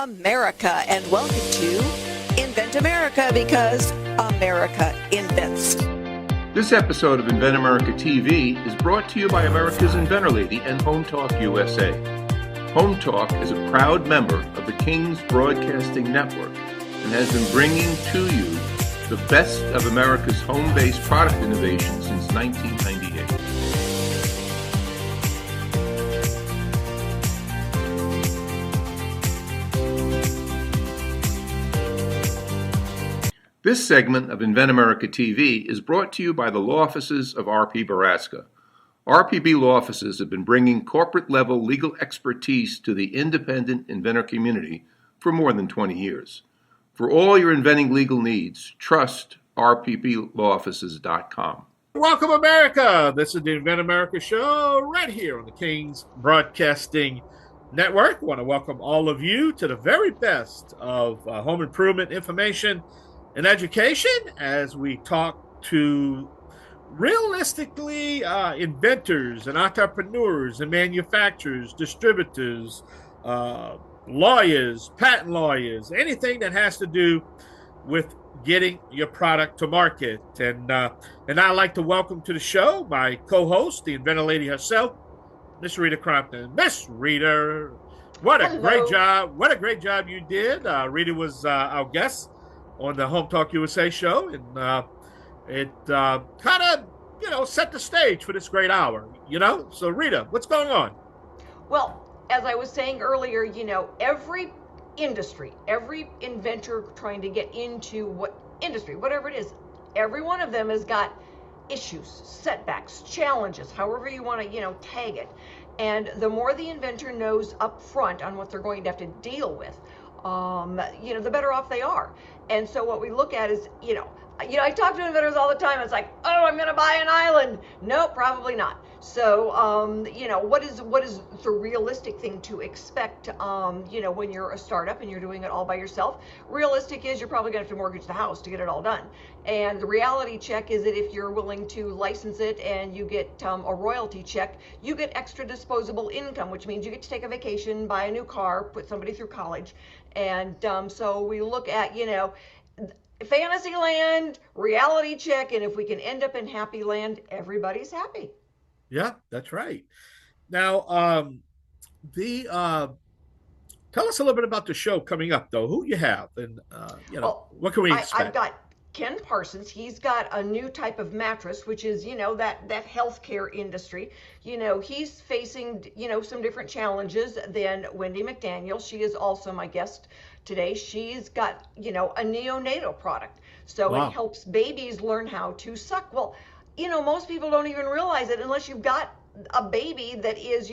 America, and welcome to Invent America, because America invents. This episode of Invent America TV is brought to you by America's Inventor Lady and Home Talk USA. Home Talk is a proud member of the King's Broadcasting Network and has been bringing to you the best of America's home-based product innovation since 1998. This segment of Invent America TV is brought to you by the law offices of R.P. Baraska. RPB law offices have been bringing corporate-level legal expertise to the independent inventor community for more than 20 years. For all your inventing legal needs, trust rpblawoffices.com. Welcome, America. This is the Invent America show right here on the King's Broadcasting Network. I want to welcome all of you to the very best of home improvement information and education as we talk to realistically inventors and entrepreneurs and manufacturers, distributors, lawyers, patent lawyers, anything that has to do with getting your product to market. And I'd like to welcome to the show my co-host, the Inventor Lady herself, Miss Rita Crompton. Miss Rita, what a Hello. great job. What a great job you did. Rita was our guest on the Home Talk USA show, and it kind of, set the stage for this great hour, So, Rita, what's going on? Well, as I was saying earlier, every industry, every inventor trying to get into what industry, whatever it is, every one of them has got issues, setbacks, challenges, however you want to, tag it. And the more the inventor knows up front on what they're going to have to deal with, the better off they are. And so what we look at is, I talk to inventors all the time. It's like, oh, I'm going to buy an island. No, probably not. So, what is the realistic thing to expect, when you're a startup and you're doing it all by yourself? Realistic is you're probably going to have to mortgage the house to get it all done. And the reality check is that if you're willing to license it and you get a royalty check, you get extra disposable income, which means you get to take a vacation, buy a new car, put somebody through college. And so we look at, fantasy land, reality check, and if we can end up in happy land, everybody's happy. Yeah, that's right. Now, tell us a little bit about the show coming up, though. Who you have, and what can we expect? I've got Ken Parsons. He's got a new type of mattress, which is that healthcare industry. He's facing some different challenges than Wendy McDaniel. She is also my guest today. She's got a neonatal product, so Wow. It helps babies learn how to suck. Well, most people don't even realize it unless you've got a baby that is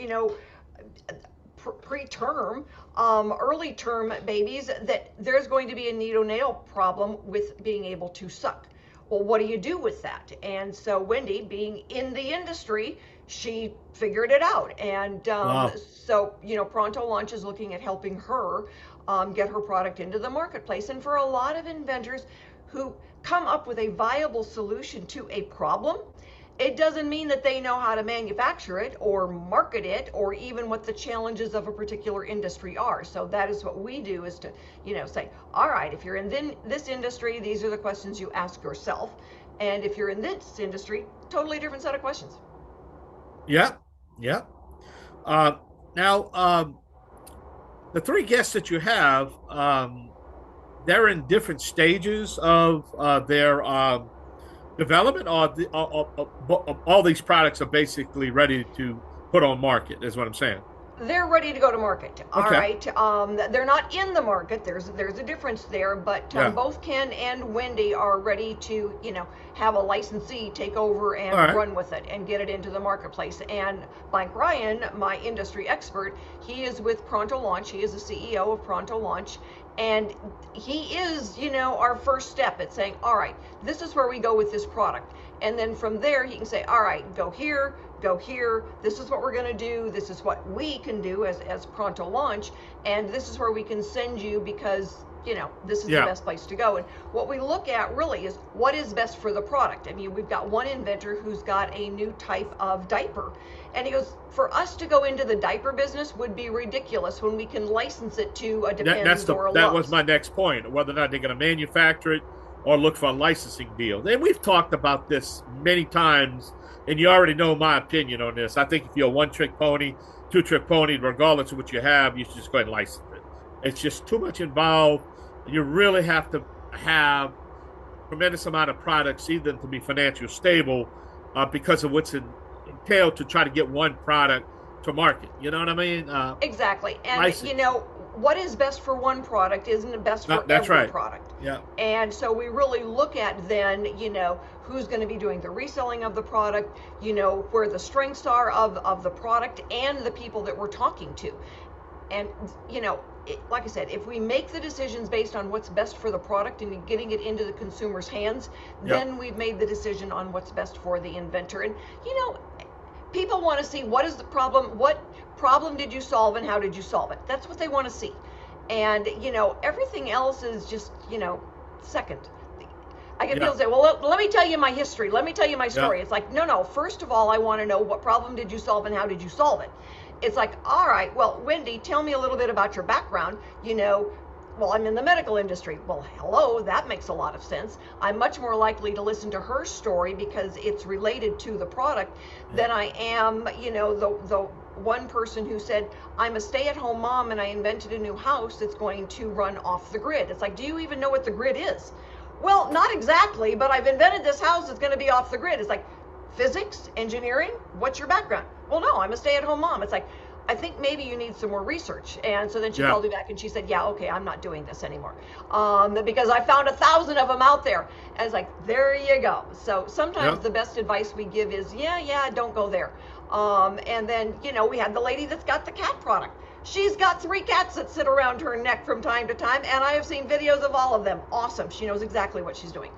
preterm, early term babies, that there's going to be a neonatal problem with being able to suck. Well, what do you do with that? And so Wendy, being in the industry, she figured it out. And Wow. so, Pronto Launch is looking at helping her get her product into the marketplace. And for a lot of inventors who come up with a viable solution to a problem, it doesn't mean that they know how to manufacture it or market it or even what the challenges of a particular industry are. So that is what we do, is to, say, all right, if you're in this industry, these are the questions you ask yourself. And if you're in this industry, totally different set of questions. Yeah. Now, the three guests that you have, they're in different stages of their development, or all these products are basically ready to put on market, is what I'm saying. They're ready to go to market. All Okay. right. They're not in the market. There's a difference there, but Yeah. both Ken and Wendy are ready to, have a licensee take over and All right. run with it and get it into the marketplace. And Mike Ryan, my industry expert, he is with Pronto Launch. He is the CEO of Pronto Launch. And he is, our first step at saying, all right, this is where we go with this product. And then from there, he can say, all right, go here, this is what we're going to do, this is what we can do as Pronto Launch, and this is where we can send you, because this is the best place to go. And what we look at really is what is best for the product. I mean, we've got one inventor who's got a new type of diaper. And he goes, for us to go into the diaper business would be ridiculous when we can license it to a Depends or a Lowe's. That was my next point, whether or not they're going to manufacture it or look for a licensing deal. And we've talked about this many times, and you already know my opinion on this. I think if you're a one-trick pony, two-trick pony, regardless of what you have, you should just go ahead and license it. It's just too much involved. You really have to have a tremendous amount of products, either to be financially stable because of what's entailed to try to get one product to market. You know what I mean? Exactly. And, what is best for one product isn't best for every product. Yeah. And so we really look at then, who's going to be doing the reselling of the product, where the strengths are of the product and the people that we're talking to. And, like I said, if we make the decisions based on what's best for the product and getting it into the consumer's hands, then we've made the decision on what's best for the inventor. And, people want to see what is the problem, what problem did you solve and how did you solve it? That's what they want to see. And, everything else is just, second. I get people say, well, let me tell you my history. Let me tell you my story. It's like, no. First of all, I want to know what problem did you solve and how did you solve it? It's like, all right, well, Wendy, tell me a little bit about your background. Well, I'm in the medical industry. Well, hello, that makes a lot of sense. I'm much more likely to listen to her story because it's related to the product than I am, the one person who said, I'm a stay-at-home mom and I invented a new house that's going to run off the grid. It's like, do you even know what the grid is? Well, not exactly, but I've invented this house that's going to be off the grid. It's like, physics, engineering, what's your background? Well, no, I'm a stay-at-home mom. It's like, I think maybe you need some more research. And so then she called me back and she said, okay, I'm not doing this anymore. Because I found 1,000 of them out there. And it's like, there you go. So sometimes the best advice we give is, don't go there. And then, we had the lady that's got the cat product. She's got 3 cats that sit around her neck from time to time. And I have seen videos of all of them. Awesome. She knows exactly what she's doing.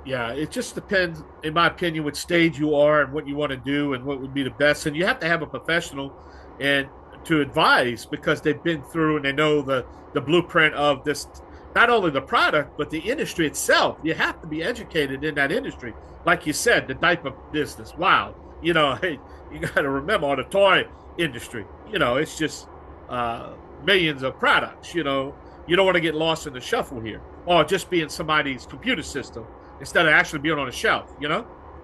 Yeah, it just depends, in my opinion, what stage you are and what you want to do and what would be the best. And you have to have a professional and to advise because they've been through and they know the blueprint of this, not only the product, but the industry itself. You have to be educated in that industry. Like you said, the diaper business. Wow. Hey, you got to remember the toy industry. It's just millions of products. You don't want to get lost in the shuffle here or just be in somebody's computer system instead of actually being on a shelf,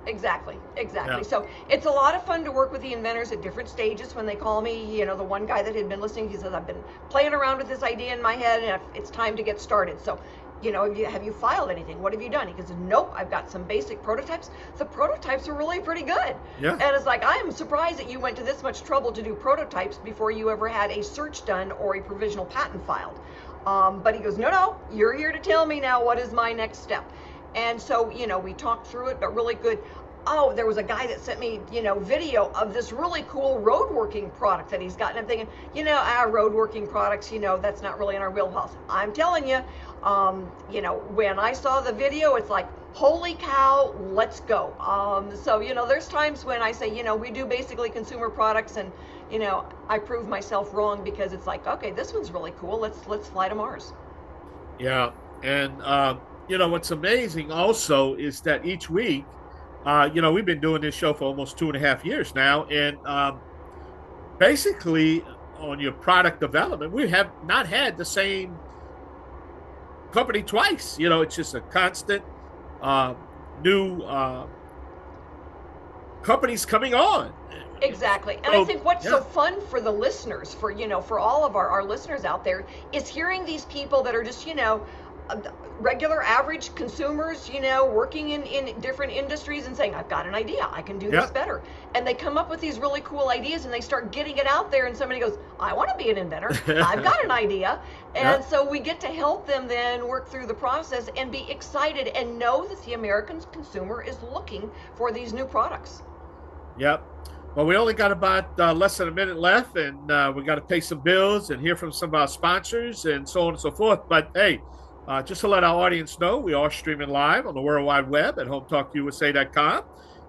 Exactly. Yeah. So it's a lot of fun to work with the inventors at different stages when they call me. The one guy that had been listening, he says, I've been playing around with this idea in my head and it's time to get started. So, have you filed anything? What have you done? He goes, nope, I've got some basic prototypes. The prototypes are really pretty good. Yeah. And it's like, I am surprised that you went to this much trouble to do prototypes before you ever had a search done or a provisional patent filed. But he goes, no, you're here to tell me now what is my next step. And so, we talked through it, but really good. Oh, there was a guy that sent me, video of this really cool road working product that he's got. And I'm thinking, our road working products, that's not really in our wheelhouse. I'm telling you, when I saw the video, it's like, holy cow, let's go. So, there's times when I say, we do basically consumer products and, I prove myself wrong because it's like, okay, this one's really cool. Let's fly to Mars. Yeah. And, what's amazing also is that each week, we've been doing this show for almost 2.5 years now. And basically on your product development, we have not had the same company twice. It's just a constant new companies coming on. Exactly. And I think what's so fun for the listeners, for all of our listeners out there, is hearing these people that are just, regular average consumers, working in different industries and saying, I've got an idea, I can do this better. And they come up with these really cool ideas and they start getting it out there and somebody goes, I want to be an inventor. I've got an idea. And so we get to help them then work through the process and be excited and know that the American consumer is looking for these new products. Yep. Well, we only got about less than a minute left and we got to pay some bills and hear from some of our sponsors and so on and so forth. But hey, just to let our audience know, we are streaming live on the World Wide Web at hometalkusa.com.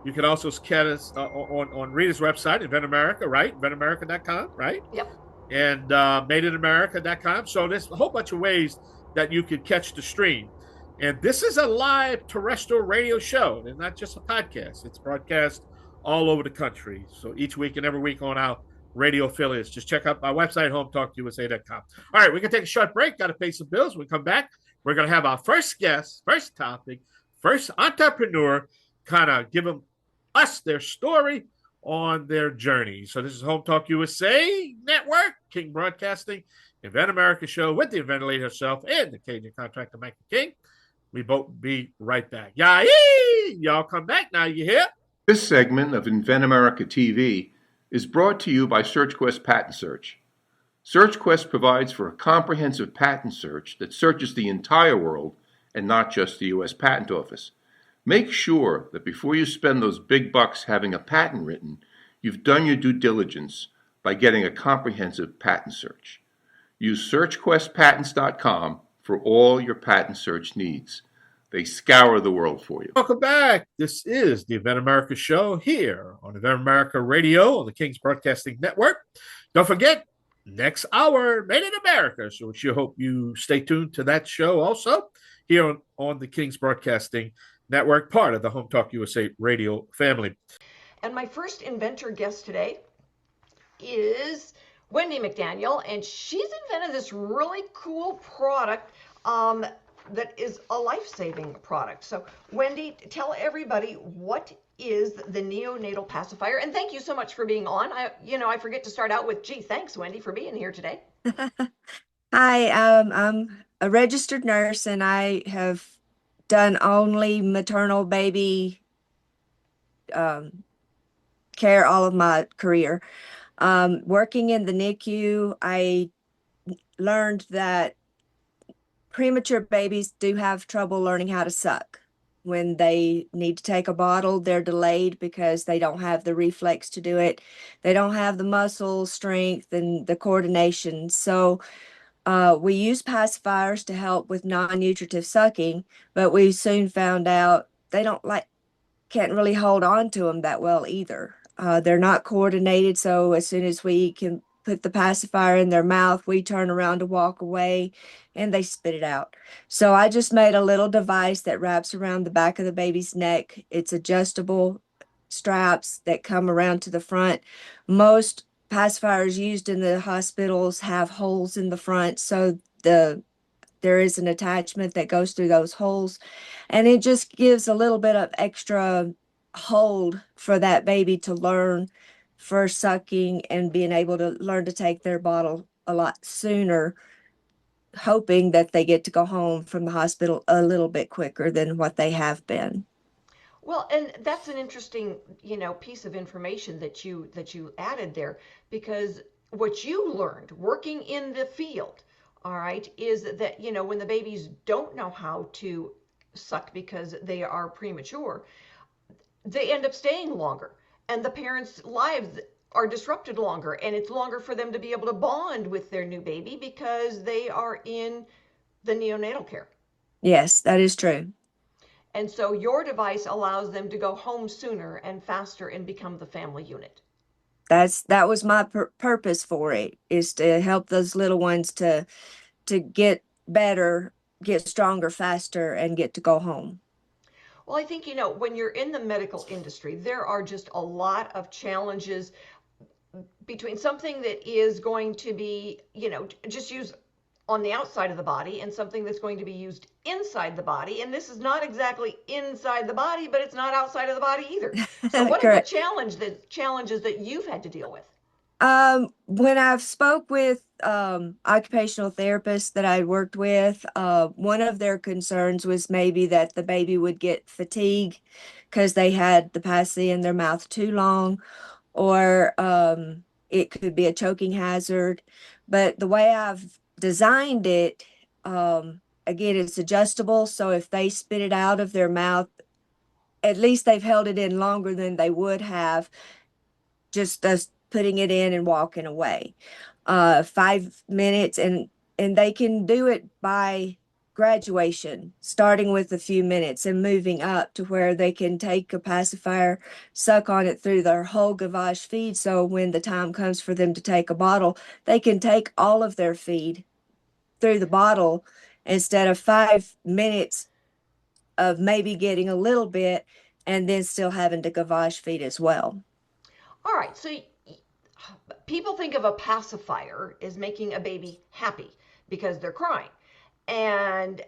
You can also catch us on Rita's website, Invent America, right? InventAmerica.com, right? Yep. And MadeInAmerica.com. So there's a whole bunch of ways that you could catch the stream. And this is a live terrestrial radio show. It's not just a podcast. It's broadcast all over the country. So each week and every week on our radio affiliates. Just check out my website, hometalkusa.com. All right, we can take a short break. Got to pay some bills. When we come back, we're going to have our first guest, first topic, first entrepreneur, kind of give us their story on their journey. So this is Home Talk USA Network, King Broadcasting, Invent America show with the Inventor Lady herself and the Cajun contractor, Mike King. We both be right back. Y'all come back now. You hear? This segment of Invent America TV is brought to you by SearchQuest Patent Search. SearchQuest provides for a comprehensive patent search that searches the entire world and not just the U.S. Patent Office. Make sure that before you spend those big bucks having a patent written, you've done your due diligence by getting a comprehensive patent search. Use SearchQuestPatents.com for all your patent search needs. They scour the world for you. Welcome back. This is the Invent America show here on Invent America Radio on the King's Broadcasting Network. Don't forget, next hour, Made in America. So we hope you stay tuned to that show also here on the King's Broadcasting Network, part of the Home Talk USA radio family. And my first inventor guest today is Wendy McDaniel, and she's invented this really cool product that is a life-saving product. So Wendy, tell everybody what is the neonatal pacifier, and thank you so much for being on. I forget to start out with, gee, thanks Wendy for being here today. Hi, I'm a registered nurse, and I have done only maternal baby care all of my career. Working in the NICU, I learned that premature babies do have trouble learning how to suck. When they need to take a bottle, they're delayed because they don't have the reflex to do it. They don't have the muscle strength and the coordination. So we use pacifiers to help with non-nutritive sucking, but we soon found out they can't really hold on to them that well either. They're not coordinated, so as soon as we can put the pacifier in their mouth, we turn around to walk away and they spit it out. So I just made a little device that wraps around the back of the baby's neck. It's adjustable straps that come around to the front. Most pacifiers used in the hospitals have holes in the front, so there is an attachment that goes through those holes, and it just gives a little bit of extra hold for that baby to learn for sucking and being able to learn to take their bottle a lot sooner, hoping that they get to go home from the hospital a little bit quicker than what they have been. Well, and that's an interesting, piece of information that you added there, because what you learned working in the field, all right, is that, when the babies don't know how to suck because they are premature, they end up staying longer, and the parents' lives are disrupted longer, and it's longer for them to be able to bond with their new baby because they are in the neonatal care. Yes, that is true. And so your device allows them to go home sooner and faster and become the family unit. That was my purpose for it, is to help those little ones to get better, get stronger faster, and get to go home. Well, I think, when you're in the medical industry, there are just a lot of challenges between something that is going to be, just used on the outside of the body and something that's going to be used inside the body. And this is not exactly inside the body, but it's not outside of the body either. So what are the challenges that you've had to deal with? When I've spoke with occupational therapists that I worked with, one of their concerns was maybe that the baby would get fatigue because they had the passy in their mouth too long, or it could be a choking hazard. But the way I've designed it, again, it's adjustable, so if they spit it out of their mouth, at least they've held it in longer than they would have just us putting it in and walking away. 5 minutes, and they can do it by graduation, starting with a few minutes and moving up to where they can take a pacifier, suck on it through their whole gavage feed, so when the time comes for them to take a bottle, they can take all of their feed through the bottle instead of 5 minutes of maybe getting a little bit and then still having to gavage feed as well. All right, so people think of a pacifier as making a baby happy because they're crying. And,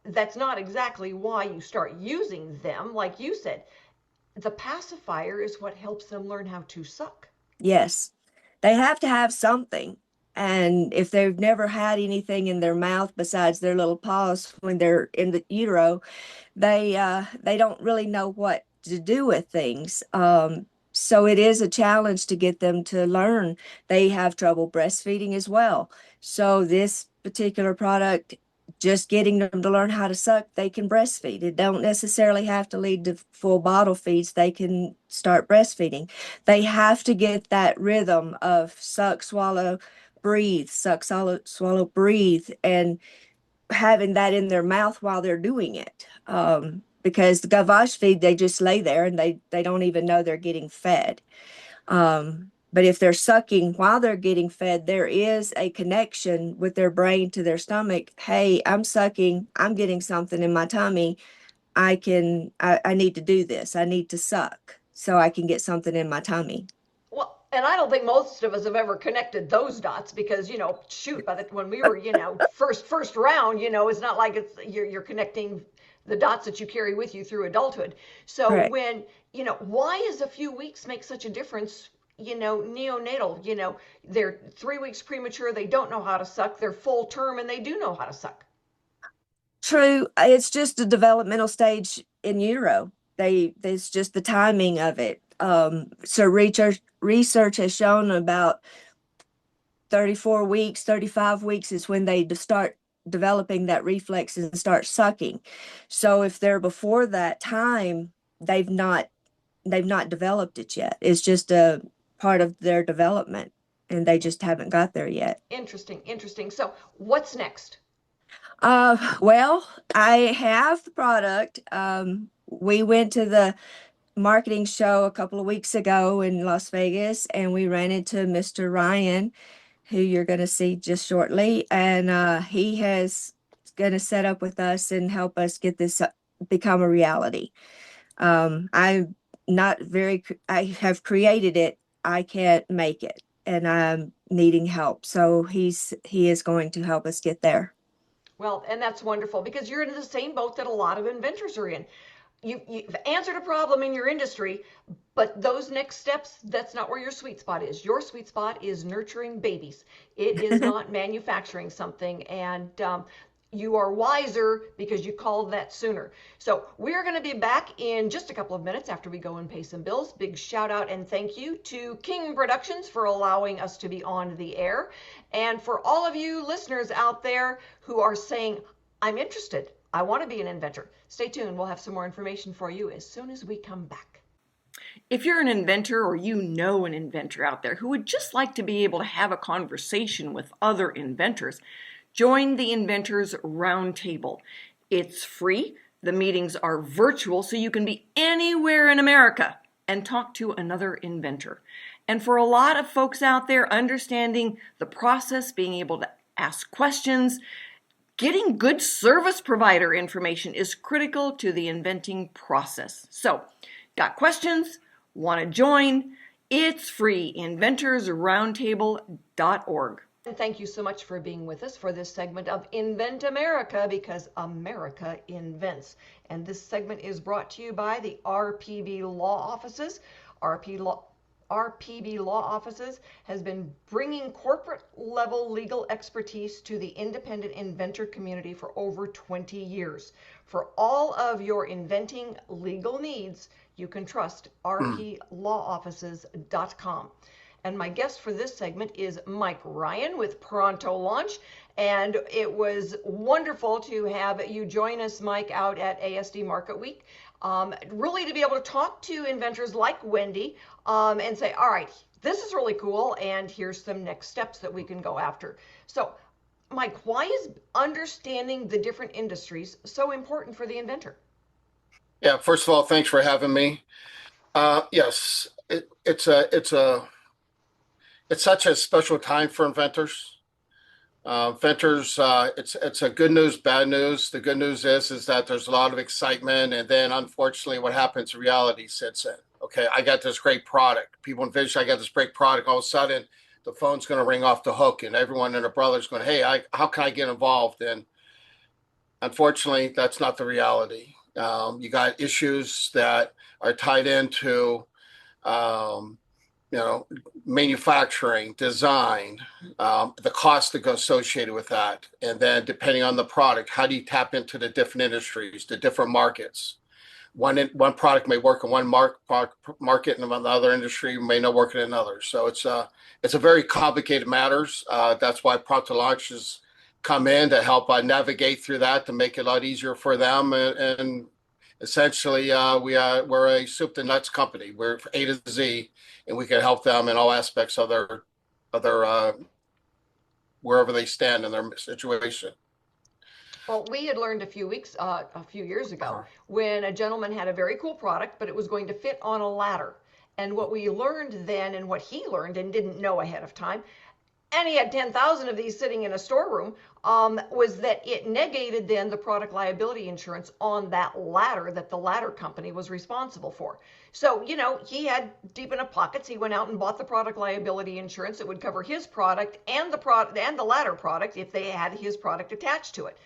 that's not exactly why you start using them. Like you said, the pacifier is what helps them learn how to suck. Yes, they have to have something. And if they've never had anything in their mouth besides their little paws when they're in the utero, they don't really know what to do with things. So it is a challenge to get them to learn. They have trouble breastfeeding as well. So this particular product, just getting them to learn how to suck, they can breastfeed. It don't necessarily have to lead to full bottle feeds. They can start breastfeeding. They have to get that rhythm of suck, swallow, breathe, suck, swallow, breathe, and having that in their mouth while they're doing it. Because the gavage feed, they just lay there and they don't even know they're getting fed. But if they're sucking while they're getting fed, there is a connection with their brain to their stomach. Hey, I'm sucking, I'm getting something in my tummy. I need to do this. I need to suck so I can get something in my tummy. Well, and I don't think most of us have ever connected those dots because, shoot, when we were, first round, it's not like you're connecting the dots that you carry with you through adulthood. So Right. when, why does a few weeks make such a difference? Neonatal, they're 3 weeks premature, they don't know how to suck, they're full term and they do know how to suck. True. It's just a developmental stage in utero. It's just the timing of it. So research has shown about 34 weeks, 35 weeks is when they start developing that reflex and start sucking. So if they're before that time, they've not developed it yet. It's just a part of their development and they just haven't got there yet. Interesting. So what's next? Well, I have the product. We went to the marketing show a couple of weeks ago in Las Vegas and we ran into Mr. Ryan, who you're going to see just shortly. And he has going to set up with us and help us get this become a reality. I'm not very, I have created it. I can't make it and I'm needing help. So he is going to help us get there. Well, and that's wonderful because you're in the same boat that a lot of inventors are in. You've answered a problem in your industry, but those next steps, that's not where your sweet spot is. Your sweet spot is nurturing babies. It is not manufacturing something. And you are wiser because you called that sooner. So we're going to be back in just a couple of minutes after we go and pay some bills. Big shout out and thank you to King Productions for allowing us to be on the air. And for all of you listeners out there who are saying, I'm interested, I want to be an inventor. Stay tuned. We'll have some more information for you as soon as we come back. If you're an inventor or you know an inventor out there who would just like to be able to have a conversation with other inventors, join the Inventors Roundtable. It's free. The meetings are virtual, so you can be anywhere in America and talk to another inventor. And for a lot of folks out there, understanding the process, being able to ask questions, getting good service provider information is critical to the inventing process. So, got questions? Want to join? It's free. inventorsroundtable.org. And thank you so much for being with us for this segment of Invent America, because America invents. And this segment is brought to you by the RPB Law Offices. RPB Law Offices has been bringing corporate level legal expertise to the independent inventor community for over 20 years. For all of your inventing legal needs, you can trust rplawoffices.com. And my guest for this segment is Mike Ryan with Pronto Launch. And it was wonderful to have you join us, Mike, out at ASD Market Week. Really to be able to talk to inventors like Wendy and say, all right, this is really cool, and here's some next steps that we can go after. So, Mike, why is understanding the different industries so important for the inventor? Yeah, first of all, thanks for having me. Yes, it's such a special time for inventors. Inventors, it's a good news, bad news. The good news is that there's a lot of excitement, and then unfortunately, what happens? Reality sets in. Okay, I got this great product. People envision I got this great product. All of a sudden, the phone's going to ring off the hook, and everyone and their brother's going, "Hey, how can I get involved?" And unfortunately, that's not the reality. You got issues that are tied into you know, manufacturing, design, the cost that goes associated with that. And then depending on the product, how do you tap into the different industries, the different markets? One product may work in one market and another industry may not work in another. So it's a very complicated matters. That's why Pronto launches come in to help navigate through that, to make it a lot easier for them. And essentially, we're a soup to nuts company. We're A to Z, and we can help them in all aspects of their wherever they stand in their situation. Well, we had learned a few years ago, when a gentleman had a very cool product, but it was going to fit on a ladder. And what we learned then, and what he learned and didn't know ahead of time, and he had 10,000 of these sitting in a storeroom, was that it negated then the product liability insurance on that ladder that the ladder company was responsible for. So, he had deep enough pockets. He went out and bought the product liability insurance that would cover his product and the ladder product if they had his product attached to it.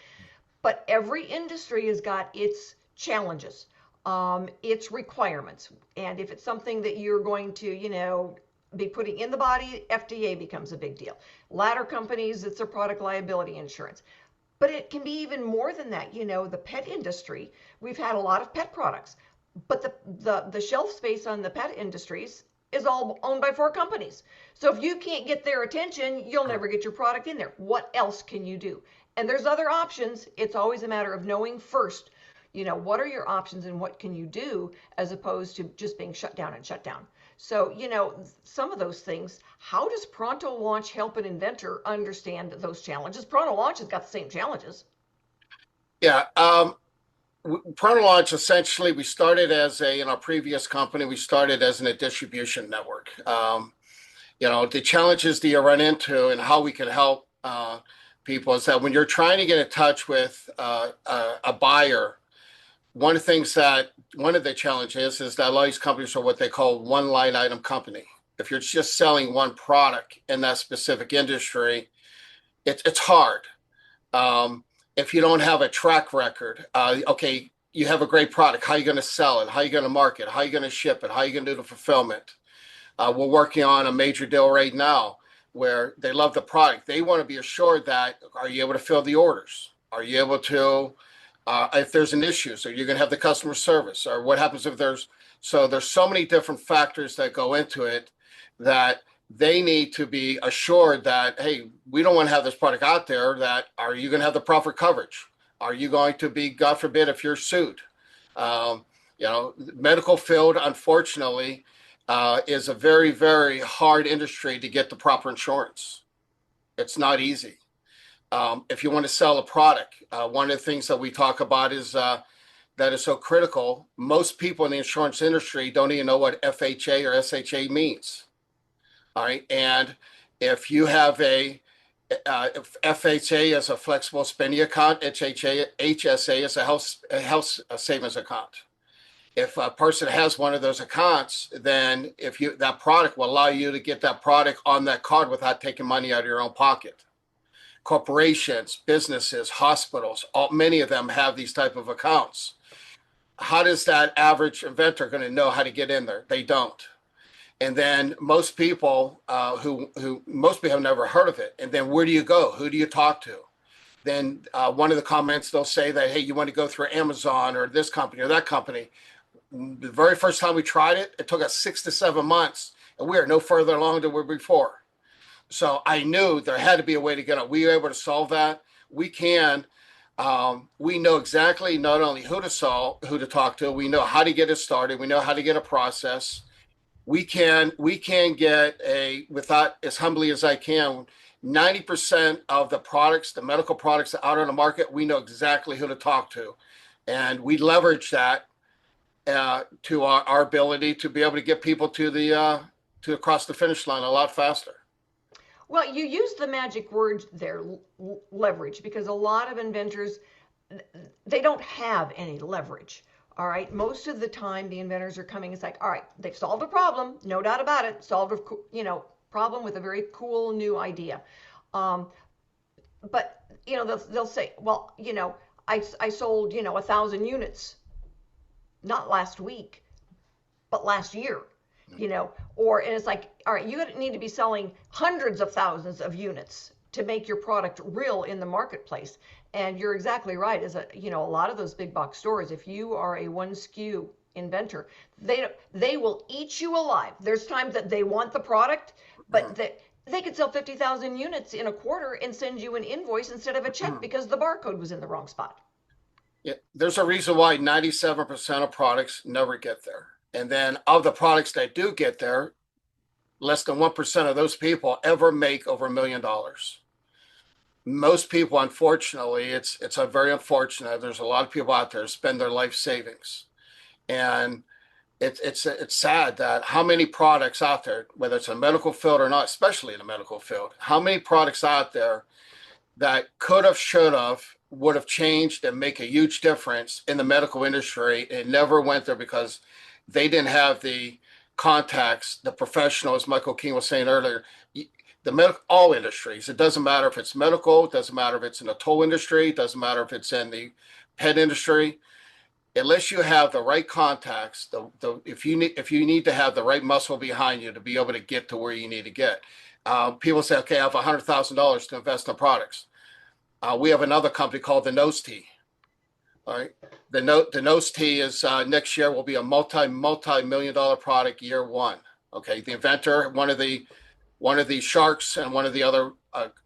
But every industry has got its challenges, its requirements. And if it's something that you're going to, be putting in the body, FDA becomes a big deal. Ladder companies, it's a product liability insurance. But it can be even more than that. The pet industry, we've had a lot of pet products, but the shelf space on the pet industries is all owned by 4 companies. So if you can't get their attention, you'll never get your product in there. What else can you do? And there's other options. It's always a matter of knowing first, what are your options and what can you do, as opposed to just being shut down and shut down. So, some of those things, how does Pronto Launch help an inventor understand those challenges? Pronto Launch has got the same challenges. Yeah. Pronto Launch, essentially, we started in our previous company, we started as a distribution network. The challenges that you run into and how we can help people is that when you're trying to get in touch with a buyer, one of the challenges is that a lot of these companies are what they call one line item company. If you're just selling one product in that specific industry, it's hard. If you don't have a track record, okay, you have a great product. How are you going to sell it? How are you going to market it? How are you going to ship it? How are you going to do the fulfillment? We're working on a major deal right now where they love the product. They want to be assured that, are you able to fill the orders? Are you able to, if there's an issue, so you're going to have the customer service, or what happens if there's so many different factors that go into it that they need to be assured that, hey, we don't want to have this product out there, that are you going to have the proper coverage? Are you going to be, God forbid, if you're sued? Medical field, unfortunately, is a very, very hard industry to get the proper insurance. It's not easy. If you want to sell a product, one of the things that we talk about is that is so critical. Most people in the insurance industry don't even know what FHA or SHA means. All right. And if you have if FHA is a flexible spending account, HSA is a health savings account. If a person has one of those accounts, then that product will allow you to get that product on that card without taking money out of your own pocket. Corporations, businesses, hospitals, many of them have these type of accounts. How does that average inventor going to know how to get in there? They don't. And then most people who have never heard of it. And then where do you go? Who do you talk to? Then one of the comments, they'll say that, hey, you want to go through Amazon or this company or that company. The very first time we tried it, it took us 6 to 7 months, and we are no further along than we were before. So I knew there had to be a way to get it. We were able to solve that. We can. We know exactly not only who to talk to. We know how to get it started. We know how to get a process. We can get without, as humbly as I can, 90% of the products, the medical products out on the market, we know exactly who to talk to. And we leverage that to our ability to be able to get people to across the finish line a lot faster. Well, you use the magic word there, leverage, because a lot of inventors, they don't have any leverage. All right. Most of the time, the inventors are coming. It's like, all right, they've solved a problem, no doubt about it. Solved a problem with a very cool new idea. But they'll say, well, I sold 1,000 units, not last week, but last year. And it's like, all right, you need to be selling hundreds of thousands of units to make your product real in the marketplace. And you're exactly right. A lot of those big box stores, if you are a one SKU inventor, they will eat you alive. There's times that they want the product, but they could sell 50,000 units in a quarter and send you an invoice instead of a check because the barcode was in the wrong spot. Yeah, there's a reason why 97% of products never get there. And then of the products that do get there, less than 1% of those people ever make over $1 million. Most people, unfortunately, it's a very unfortunate. There's a lot of people out there who spend their life savings. And it's sad that how many products out there, whether it's in the medical field or not, especially in the medical field, how many products out there that could have, should have, would have changed and make a huge difference in the medical industry and never went there because they didn't have the contacts, the professionals, Michael King was saying earlier, all industries. It doesn't matter if it's medical, it doesn't matter if it's in the toll industry, it doesn't matter if it's in the pet industry. Unless you have the right contacts, if you need to have the right muscle behind you to be able to get to where you need to get. People say, okay, I have $100,000 to invest in products. We have another company called the Nose Tea. All right, the Nose Tea is next year will be a multi-million-dollar product year one. Okay, the inventor, one of the sharks and one of the other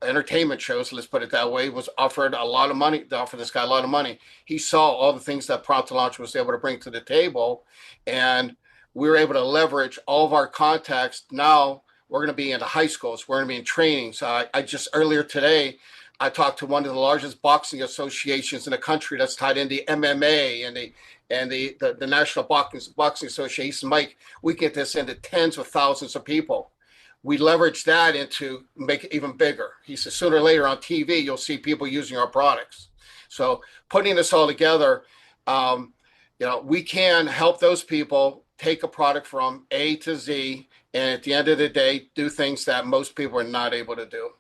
entertainment shows, let's put it that way, was offered a lot of money. They offered this guy a lot of money. He saw all the things that Pronto Launch was able to bring to the table, and we were able to leverage all of our contacts. Now we're going to be in the high schools. We're going to be in training. So I just earlier today, I talked to one of the largest boxing associations in the country that's tied into MMA and the National Boxing Association. Mike, we get this into tens of thousands of people. We leverage that into make it even bigger. He says sooner or later on TV, you'll see people using our products. So putting this all together, we can help those people take a product from A to Z, and at the end of the day, do things that most people are not able to do.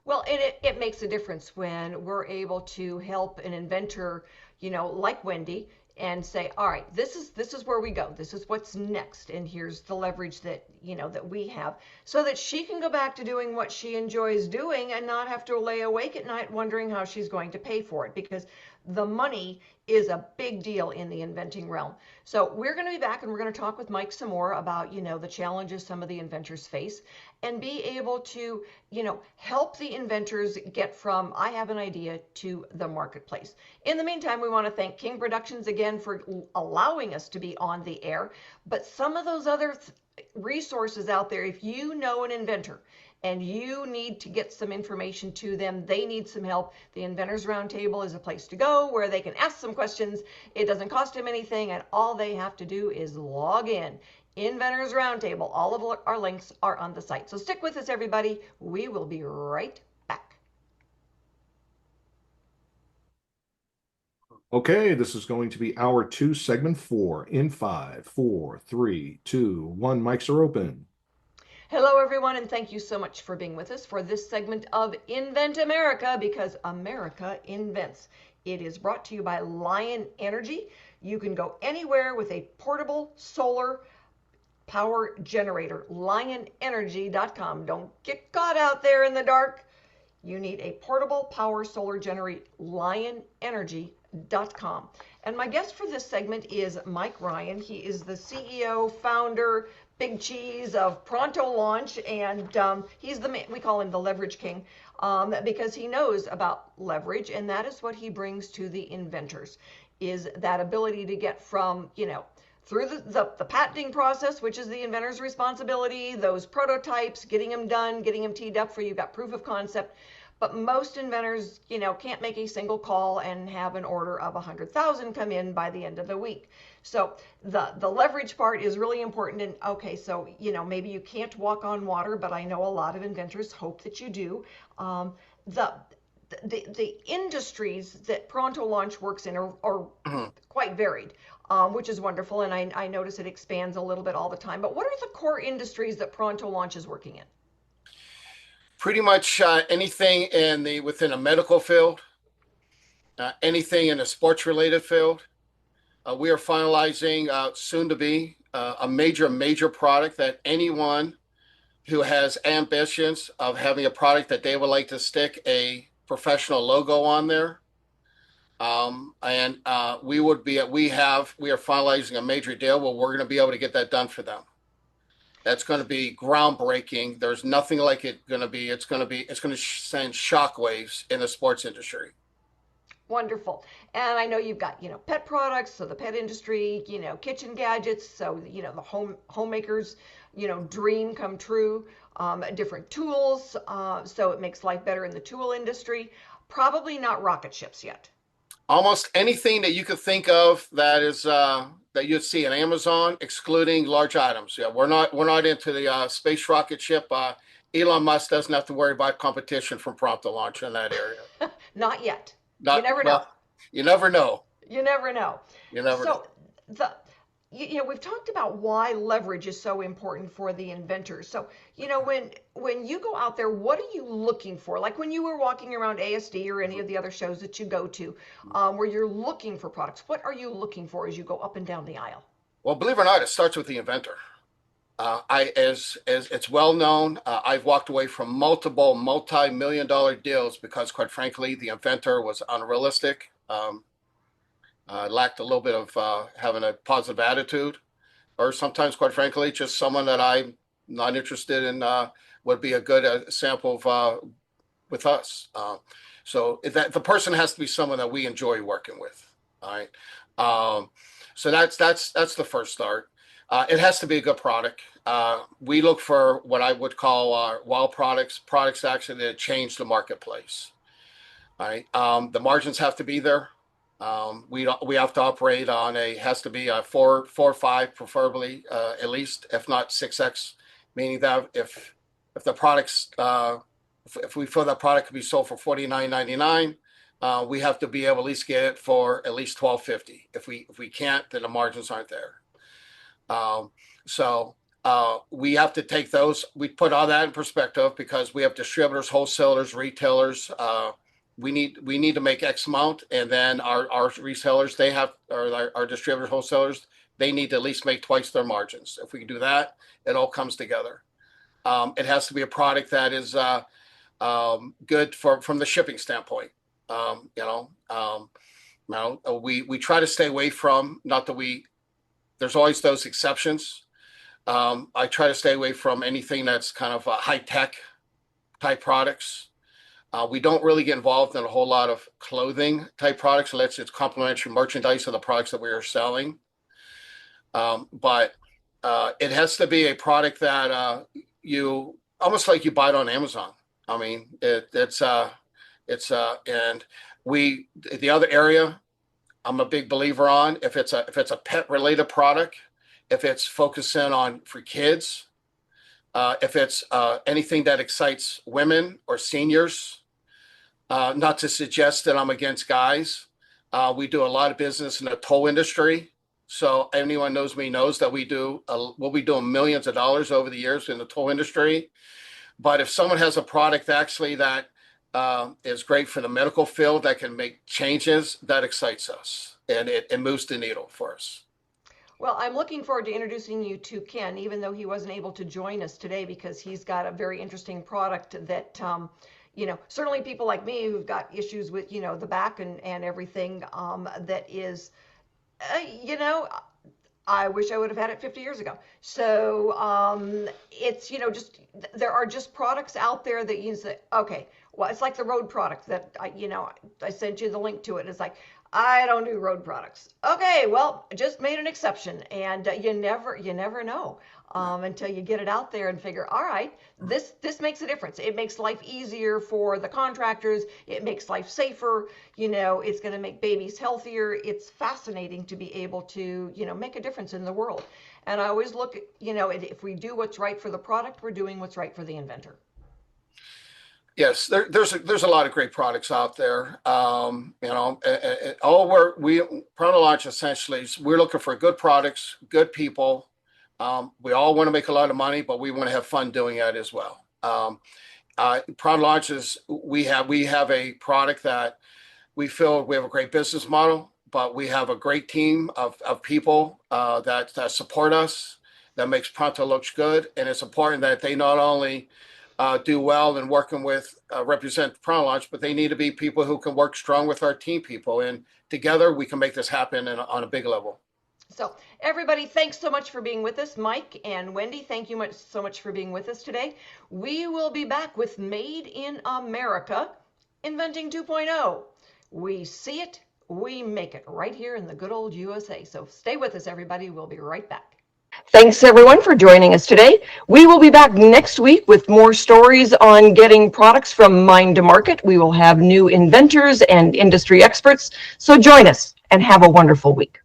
Well, it makes a difference when we're able to help an inventor, like Wendy, and say, all right, this is where we go. This is what's next, and here's the leverage that that we have, so that she can go back to doing what she enjoys doing and not have to lay awake at night wondering how she's going to pay for it, because the money is a big deal in the inventing realm. So we're going to be back and we're going to talk with Mike some more about, the challenges some of the inventors face, and be able to, help the inventors get from I have an idea to the marketplace. In the meantime, we want to thank King Productions again for allowing us to be on the air. But some of those other resources out there, if you know an inventor and you need to get some information to them, they need some help, the Inventors Roundtable is a place to go where they can ask some questions. It doesn't cost them anything, and all they have to do is log in. Inventors Roundtable, all of our links are on the site. So stick with us, everybody. We will be right back. Okay, this is going to be hour 2, segment 4, in 5, 4, 3, 2, 1. Mics are open. Hello, everyone, and thank you so much for being with us for this segment of Invent America, because America invents. It is brought to you by Lion Energy. You can go anywhere with a portable solar power generator. LionEnergy.com. Don't get caught out there in the dark. You need a portable power solar generator. LionEnergy.com. And my guest for this segment is Mike Ryan. He is the CEO, founder, big cheese of Pronto Launch, and he's the man, we call him the leverage king, because he knows about leverage, and that is what he brings to the inventors, is that ability to get from, through the patenting process, which is the inventor's responsibility, those prototypes, getting them done, getting them teed up for you've got proof of concept, but most inventors, can't make a single call and have an order of 100,000 come in by the end of the week. So the leverage part is really important. And okay, so maybe you can't walk on water, but I know a lot of inventors hope that you do. The the industries that Pronto Launch works in are Mhm. quite varied, which is wonderful. And I notice it expands a little bit all the time. But what are the core industries that Pronto Launch is working in? Pretty much anything within a medical field, anything in a sports related field. We are finalizing soon to be a major product that anyone who has ambitions of having a product that they would like to stick a professional logo on there. And we are finalizing a major deal where we're going to be able to get that done for them. That's going to be groundbreaking. There's nothing like it going to be. It's going to send shockwaves in the sports industry. Wonderful. And I know you've got, pet products, so the pet industry, kitchen gadgets, so, the homemakers, dream come true, different tools, so it makes life better in the tool industry. Probably not rocket ships yet. Almost anything that you could think of that you'd see on Amazon, excluding large items. Yeah, we're not into the space rocket ship. Elon Musk doesn't have to worry about competition from Pronto Launch in that area. Not yet. Not You never know. well. You never know. You never know. You never know. So we've talked about why leverage is so important for the inventors. So, when you go out there, what are you looking for? Like when you were walking around ASD or any of the other shows that you go to, where you're looking for products, what are you looking for as you go up and down the aisle? Well, believe it or not, it starts with the inventor. As it's well known, I've walked away from multiple multi-million dollar deals because, quite frankly, the inventor was unrealistic. Lacked a little bit of having a positive attitude, or sometimes, quite frankly, just someone that I'm not interested in would be a good sample of with us. So that the person has to be someone that we enjoy working with. All right. So that's the first start. It has to be a good product. We look for what I would call wow products actually that change the marketplace. All right. The margins have to be there. We have to operate on has to be a 4 or 5, preferably at least, if not 6x, meaning that if the products if we feel that product could be sold for $49.99, we have to be able to at least get it for at least $12.50. If we can't, then the margins aren't there. So we have to take those. We put all that in perspective because we have distributors, wholesalers, retailers. We need to make X amount, and then our resellers, our distributors, wholesalers, they need to at least make twice their margins. If we can do that, it all comes together. It has to be a product that is good from the shipping standpoint. We try to stay away from, not that there's always those exceptions. I try to stay away from anything that's kind of high tech type products. We don't really get involved in a whole lot of clothing type products unless it's complementary merchandise of the products that we are selling. But it has to be a product that you almost like you buy it on Amazon. I mean, and the other area I'm a big believer on, if it's a pet related product, if it's focusing on for kids, if it's anything that excites women or seniors. Not to suggest that I'm against guys. We do a lot of business in the tow industry. So anyone knows me knows that we'll be doing millions of dollars over the years in the tow industry. But if someone has a product actually that is great for the medical field that can make changes, that excites us. And it moves the needle for us. Well, I'm looking forward to introducing you to Ken, even though he wasn't able to join us today because he's got a very interesting product that certainly people like me who've got issues with, the back and everything, that is, I wish I would have had it 50 years ago. So it's, there are just products out there that you say, okay, well, it's like the road product that I sent you the link to it. It's like, I don't do road products. Okay, well, just made an exception, and you never know until you get it out there and figure, all right, this makes a difference. It makes life easier for the contractors. It makes life safer. It's going to make babies healthier. It's fascinating to be able to make a difference in the world. And I always look at if we do what's right for the product, we're doing what's right for the inventor. Yes, there's a lot of great products out there. Pronto Launch essentially, we're looking for good products, good people. We all want to make a lot of money, but we want to have fun doing it as well. Pronto Launch is we have a product that we feel we have a great business model, but we have a great team of people that support us, that makes Pronto look good, and it's important that they not only do well in working with represent Pronto Launch, but they need to be people who can work strong with our team people, and together we can make this happen on a big level. So everybody, thanks so much for being with us. Mike and Wendy, thank you so much for being with us today. We will be back with Made in America, Inventing 2.0. We see it, we make it right here in the good old USA. So stay with us, everybody. We'll be right back. Thanks everyone for joining us today. We will be back next week with more stories on getting products from mind to market. We will have new inventors and industry experts. So join us and have a wonderful week.